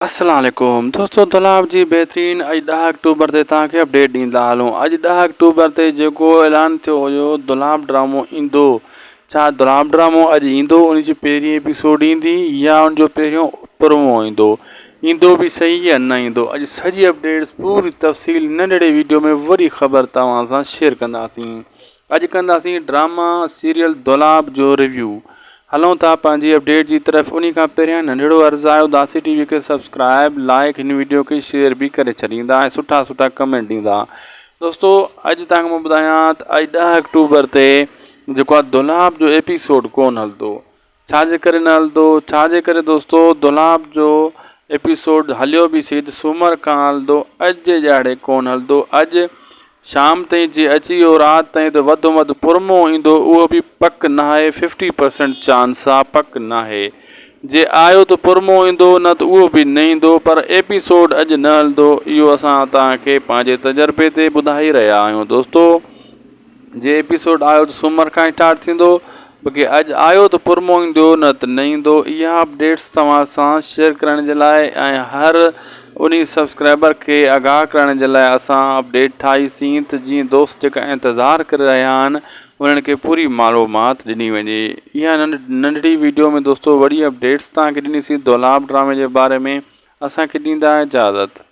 अस्सलाम वालेकुम दोस्तों, दुलाब जी बेहतरीन अज 10 अक्टूबर ते तव्हांखे अपडेट ॾींदा हलूं। अॼु 10 अक्टूबर ते जेको ऐलान थियो हुयो दुलाब ड्रामो ईंदो, छा दुलाब ड्रामो अॼु ईंदो, उन जी पहिरीं एपिसोड ईंदी या उन जो पहिरियों प्रोमो ईंदो भी सही या न ईंदो। अॼु सॼी अपडेट्स पूरी तफ़सील नंढड़े वीडियो में वरी ख़बर तव्हां सां शेयर कंदासीं। अॼु कंदासीं ड्रामा सीरियल दुलाब जो रिव्यू। हलों था पंहिंजी अपडेट की तरफ़। उन्हीं का पहिरियां नंढड़ो अर्ज़ु आहे उदासी टीवी के सब्सक्राइब लाइक हिन वीडियो के शेयर भी करे छॾींदा ऐं सुठा सुठा कमेंट ॾींदा। दोस्तों अॼु तव्हांखे मां ॿुधायां त अॼु 10 अक्टूबर ते जेको आहे दुलाब जो एपिसोड कोन हलंदो। छाजे करे न हलंदो, छाजे करे दोस्तों दुलाब जो एपिसोड हलियो बि सही त सूमर खां हलंदो, अॼु जे ॾियारे कोन हलंदो। अॼु शाम ताईं जे अची वियो राति ताईं त वधि में वधि प्रोमो ईंदो, उहो बि पक न आहे, 50% चांस आहे, पक न आहे। जे आयो त प्रोमो ईंदो, न त उहो बि न ईंदो, पर एपिसोड अॼु न हलंदो। इहो असां तव्हांखे पंहिंजे तजर्बे ते ॿुधाए रहिया आहियूं। दोस्तों जे एपिसोड आयो त सूमर खां स्टार्ट थींदो, बाक़ी अॼु आयो त प्रोमो ईंदो, न त न ईंदो। इहा अपडेट्स तव्हां सां शेयर करण जे लाइ ऐं हर उन सब्सक्राइबर के आगाह करण जे लाइ असां अपडेट ठाहीसीं त जीअं दोस्त जेका इंतज़ारु करे रहिया आहिनि उन्हनि खे पूरी मालूमात ॾिनी वञे। इहा नंढड़ी वीडियो में दोस्तों वरी अपडेट्स तव्हांखे ॾिनीसीं दुलाब ड्रामे जे बारे में। असांखे ॾींदा इजाज़त।